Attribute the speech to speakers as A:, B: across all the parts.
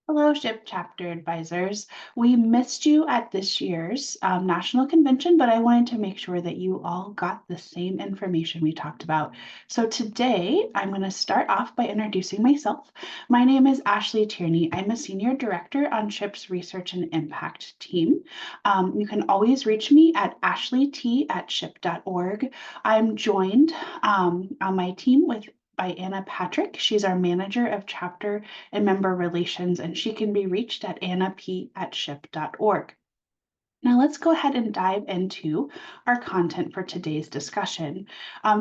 A: Hello, SHIP chapter advisors. We missed you at this year's national convention, but I wanted to make sure that you all got the same information we talked about. So today I'm going to start off by introducing myself. My name is Ashley Tierney. I'm a senior director on SHIP's research and impact team. You can always reach me at ashleyti@ship.org. I'm joined on my team by Anna Patrick. She's our manager of chapter and member relations, and she can be reached at annap@ship.org. Now let's go ahead and dive into our content for today's discussion.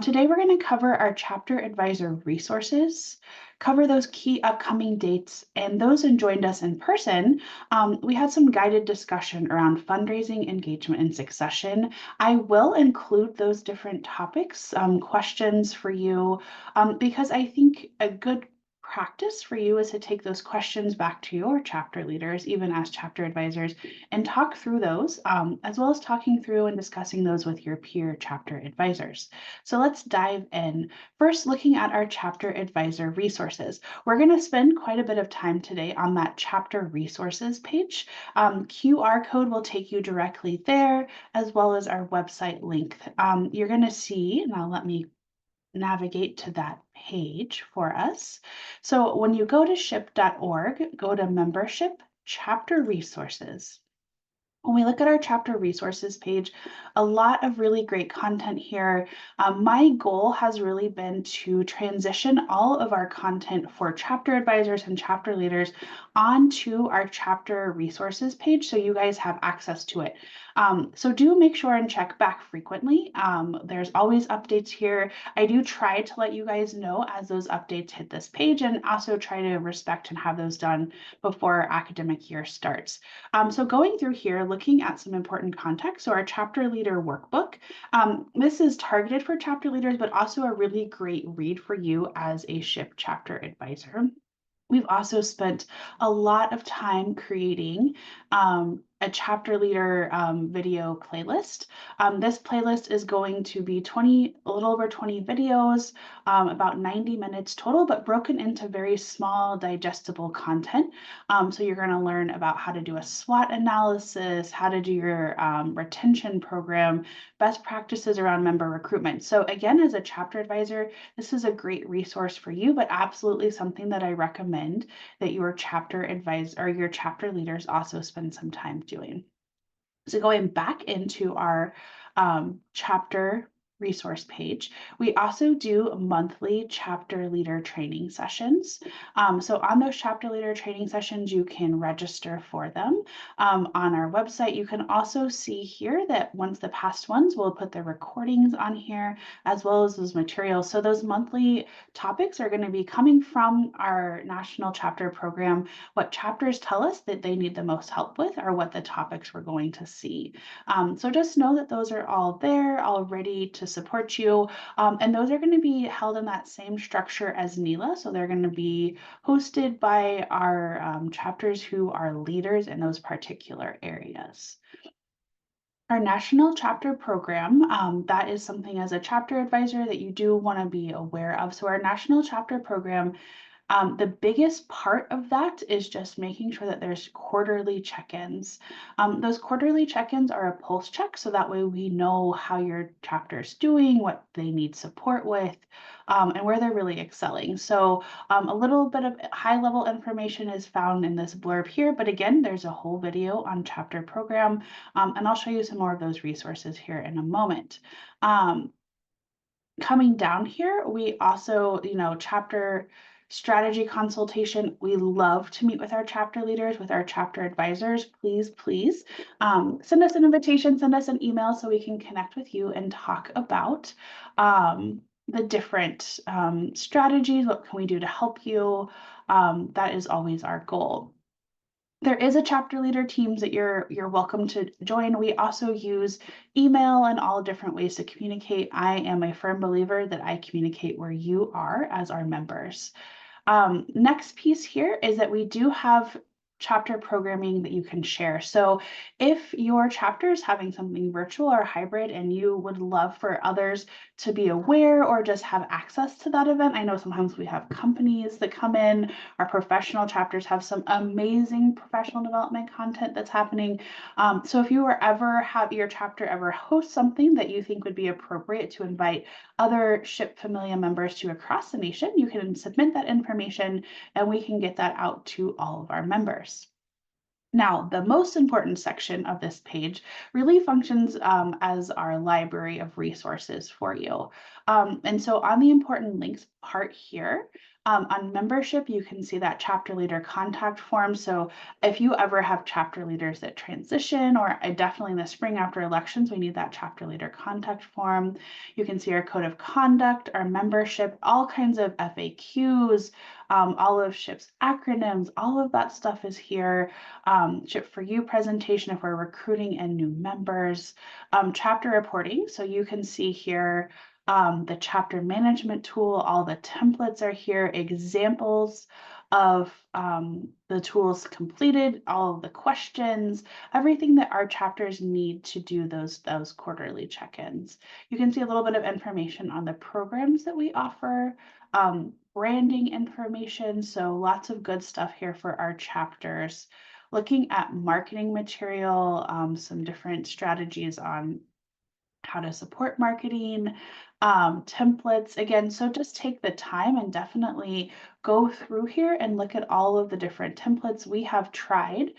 A: Today we're going to cover our chapter advisor resources, cover those key upcoming dates, and those who joined us in person, we had some guided discussion around fundraising, engagement, and succession. I will include those different topics, questions for you, because I think a good practice for you is to take those questions back to your chapter leaders, even as chapter advisors, and talk through those, as well as talking through and discussing those with your peer chapter advisors. So let's dive in. First, looking at our chapter advisor resources. We're going to spend quite a bit of time today on that chapter resources page. QR code will take you directly there, as well as our website link. You're going to see, now let me navigate to that page for us. So when you go to ship.org, go to membership, chapter resources. When we look at our chapter resources page, a lot of really great content here. My goal has really been to transition all of our content for chapter advisors and chapter leaders onto our chapter resources page so you guys have access to it. So do make sure and check back frequently. There's always updates here. I do try to let you guys know as those updates hit this page, and also try to respect and have those done before our academic year starts. So going through here, looking at some important context. So our chapter leader workbook. This is targeted for chapter leaders, but also a really great read for you as a SHIP chapter advisor. We've also spent a lot of time creating a chapter leader video playlist. This playlist is going to be a little over 20 videos, about 90 minutes total, but broken into very small digestible content. So you're going to learn about how to do a SWOT analysis, how to do your retention program, best practices around member recruitment. So again, as a chapter advisor, this is a great resource for you, but absolutely something that I recommend that your chapter advisor or your chapter leaders also spend some time doing. So going back into our chapter resource page, we also do monthly chapter leader training sessions. So on those chapter leader training sessions, you can register for them on our website. You can also see here that once the past ones, we'll put the recordings on here as well as those materials. So those monthly topics are going to be coming from our national chapter program. What chapters tell us that they need the most help with are what the topics we're going to see. So just know that those are all there, all ready to support you. And those are going to be held in that same structure as NELA. So they're going to be hosted by our chapters who are leaders in those particular areas. Our national chapter program, that is something as a chapter advisor that you do want to be aware of. So our national chapter program, the biggest part of that is just making sure that there's quarterly check-ins. Those quarterly check-ins are a pulse check, so that way we know how your chapter is doing, what they need support with, and where they're really excelling. So a little bit of high-level information is found in this blurb here, but again, there's a whole video on chapter program, and I'll show you some more of those resources here in a moment. Coming down here, we also, chapter strategy consultation. We love to meet with our chapter leaders, with our chapter advisors. Please, please send us an invitation, send us an email so we can connect with you and talk about the different strategies. What can we do to help you? That is always our goal. There is a chapter leader teams that you're welcome to join. We also use email and all different ways to communicate. I am a firm believer that I communicate where you are as our members. Next piece here is that we do have chapter programming that you can share. So if your chapter is having something virtual or hybrid and you would love for others to be aware or just have access to that event, I know sometimes we have companies that come in, our professional chapters have some amazing professional development content that's happening. So if you were ever have your chapter ever host something that you think would be appropriate to invite other SHPE Familia members to across the nation, you can submit that information and we can get that out to all of our members. Now, the most important section of this page really functions as our library of resources for you. And so on the important links part here, on membership, you can see that chapter leader contact form. So if you ever have chapter leaders that transition, or definitely in the spring after elections, we need that chapter leader contact form. You can see our code of conduct, our membership, all kinds of FAQs, all of SHPE's acronyms, all of that stuff is here. SHPE for You presentation if we're recruiting and new members, chapter reporting. So you can see here the chapter management tool, all the templates are here, examples of the tools completed, all of the questions, everything that our chapters need to do those quarterly check-ins. You can see a little bit of information on the programs that we offer, branding information, so lots of good stuff here for our chapters. Looking at marketing material, some different strategies on how to support marketing, templates again. So just take the time and definitely go through here and look at all of the different templates. We have tried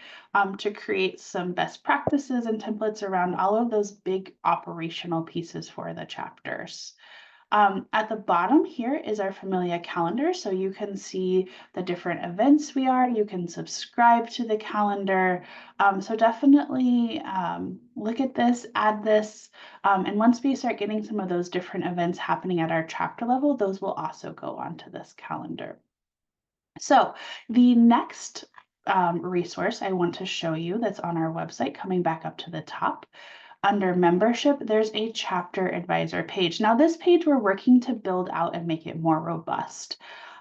A: to create some best practices and templates around all of those big operational pieces for the chapters. At the bottom here is our Familia calendar, so you can see the different events we are. You can subscribe to the calendar. So definitely look at this, add this, and once we start getting some of those different events happening at our chapter level, those will also go onto this calendar. So the next resource I want to show you that's on our website, coming back up to the top, under membership, there's a chapter advisor page. Now this page we're working to build out and make it more robust.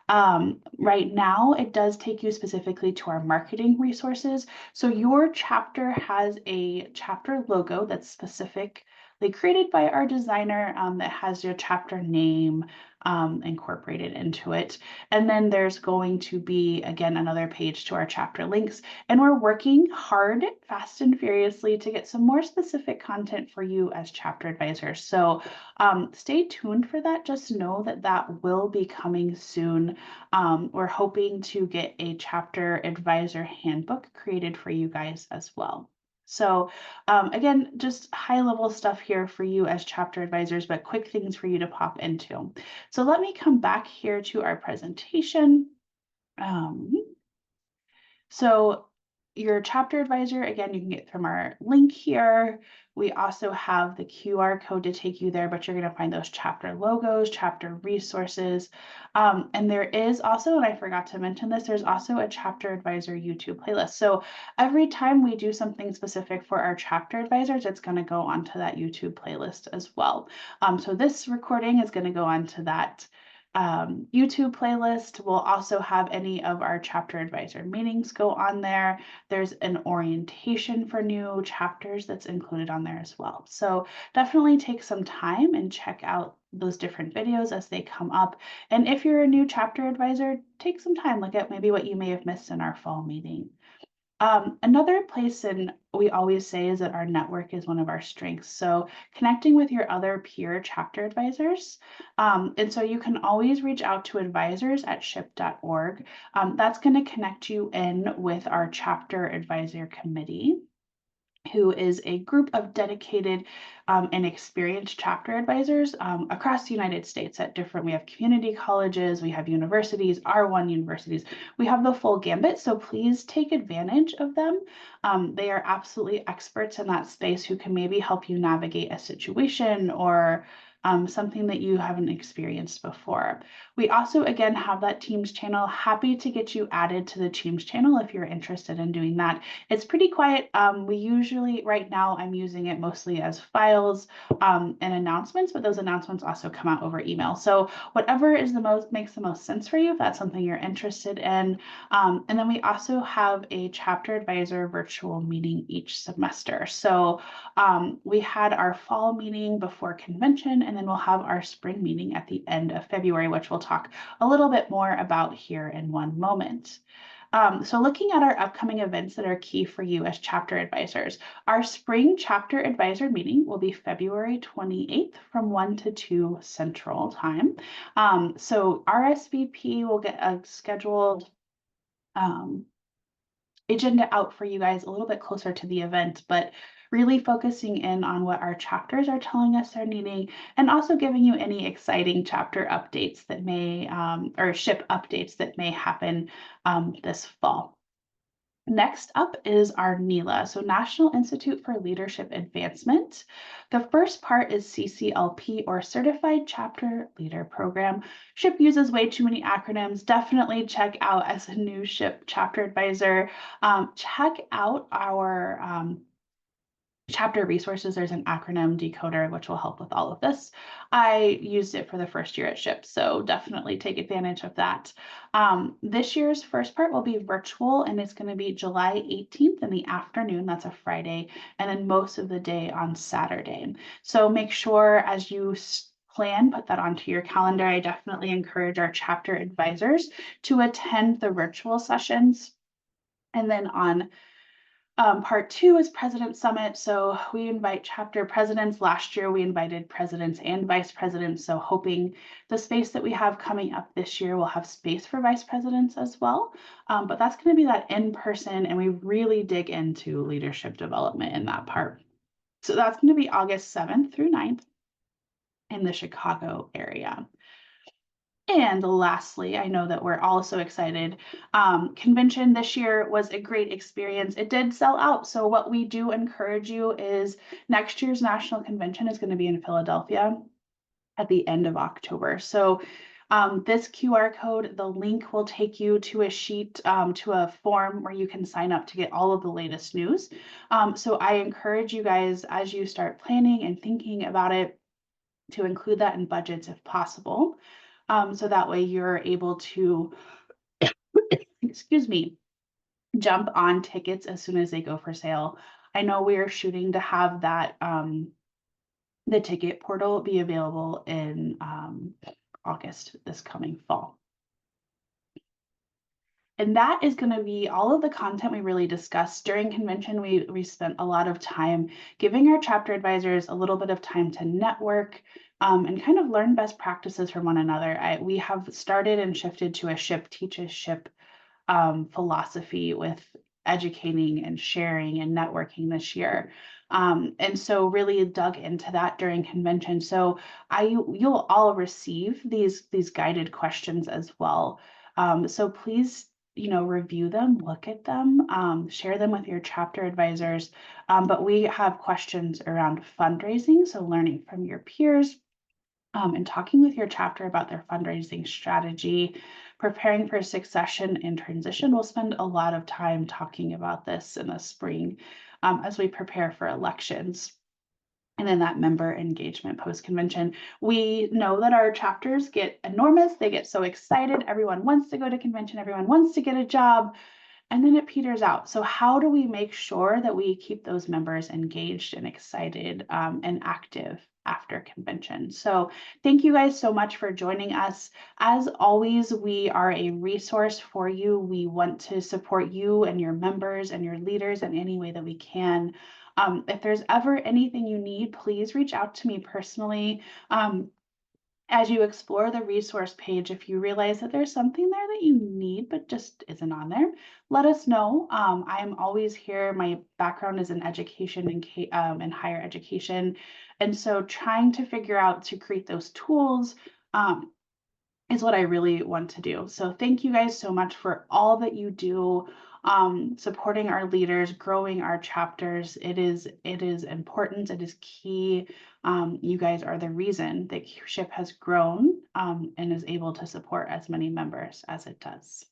A: Right now, it does take you specifically to our marketing resources. So your chapter has a chapter logo that's specifically created by our designer that has your chapter name incorporated into it. And then there's going to be, again, another page to our chapter links. And we're working hard, fast and furiously to get some more specific content for you as chapter advisors. So stay tuned for that. Just know that that will be coming soon. We're hoping to get a chapter advisor handbook created for you guys as well. So again, just high level stuff here for you as chapter advisors, but quick things for you to pop into. So let me come back here to our presentation. So your chapter advisor, again, you can get from our link here. We also have the QR code to take you there, but you're going to find those chapter logos, chapter resources. And there is also, and I forgot to mention this, there's also a chapter advisor YouTube playlist. So every time we do something specific for our chapter advisors, it's going to go onto that YouTube playlist as well. So this recording is going to go onto that YouTube playlist. We'll also have any of our chapter advisor meetings go on there. There's an orientation for new chapters that's included on there as well. So definitely take some time and check out those different videos as they come up. And if you're a new chapter advisor, take some time, look at maybe what you may have missed in our fall meeting. Another place, and we always say, is that our network is one of our strengths. So connecting with your other peer chapter advisors. And so you can always reach out to advisors@shpe.org. That's going to connect you in with our chapter advisor committee, who is a group of dedicated and experienced chapter advisors across the United States at different, we have community colleges, we have universities, R1 universities, we have the full gambit. So please take advantage of them. They are absolutely experts in that space who can maybe help you navigate a situation or something that you haven't experienced before. We also, again, have that Teams channel. Happy to get you added to the Teams channel if you're interested in doing that. It's pretty quiet. We usually, right now, I'm using it mostly as files and announcements, but those announcements also come out over email. So whatever makes the most sense for you, if that's something you're interested in. And then we also have a chapter advisor virtual meeting each semester. So we had our fall meeting before convention, and then we'll have our spring meeting at the end of February, which we'll talk a little bit more about here in one moment. So looking at our upcoming events that are key for you as chapter advisors, our spring chapter advisor meeting will be February 28th from 1 to 2 Central Time. So RSVP will get a scheduled agenda out for you guys a little bit closer to the event, but really focusing in on what our chapters are telling us they're needing, and also giving you any exciting chapter updates that may, or SHPE updates that may happen this fall. Next up is our NILA, so National Institute for Leadership Advancement. The first part is CCLP, or Certified Chapter Leader Program. SHPE uses way too many acronyms. Definitely check out, as a new SHPE chapter advisor, check out our chapter resources. There's an acronym decoder which will help with all of this. I used it for the first year at SHPE, so definitely take advantage of that. This year's first part will be virtual, and it's going to be July 18th in the afternoon. That's a Friday, and then most of the day on Saturday. So make sure as you plan, put that onto your calendar. I definitely encourage our chapter advisors to attend the virtual sessions. And then on part 2 is President Summit. So we invite chapter presidents. Last year, we invited presidents and vice presidents. So hoping the space that we have coming up this year will have space for vice presidents as well. But that's going to be that in person, and we really dig into leadership development in that part. So that's going to be August 7th through 9th in the Chicago area. And lastly, I know that we're all so excited. Convention this year was a great experience. It did sell out. So what we do encourage you is next year's national convention is going to be in Philadelphia at the end of October. So this QR code, the link will take you to a sheet, to a form where you can sign up to get all of the latest news. So I encourage you guys, as you start planning and thinking about it, to include that in budgets if possible. So that way you're able to, excuse me, jump on tickets as soon as they go for sale. I know we are shooting to have that, the ticket portal be available in August this coming fall. And that is going to be all of the content we really discussed during convention. We spent a lot of time giving our chapter advisors a little bit of time to network and kind of learn best practices from one another. We have started and shifted to a SHPE teaches SHPE philosophy with educating and sharing and networking this year. And so really dug into that during convention. So you'll all receive these guided questions as well. So please, review them, look at them, share them with your chapter advisors. But we have questions around fundraising, so learning from your peers, and talking with your chapter about their fundraising strategy, preparing for succession and transition. We'll spend a lot of time talking about this in the spring as we prepare for elections. And then that member engagement post-convention. We know that our chapters get enormous. They get so excited. Everyone wants to go to convention. Everyone wants to get a job. And then it peters out. So how do we make sure that we keep those members engaged and excited and active after convention? So thank you guys so much for joining us. As always, we are a resource for you. We want to support you and your members and your leaders in any way that we can. If there's ever anything you need, please reach out to me personally. As you explore the resource page, if you realize that there's something there that you need but just isn't on there, let us know. I am always here. My background is in education and higher education. And so trying to figure out to create those tools is what I really want to do. So thank you guys so much for all that you do supporting our leaders, growing our chapters. It is important. It is key. You guys are the reason that SHIP has grown and is able to support as many members as it does.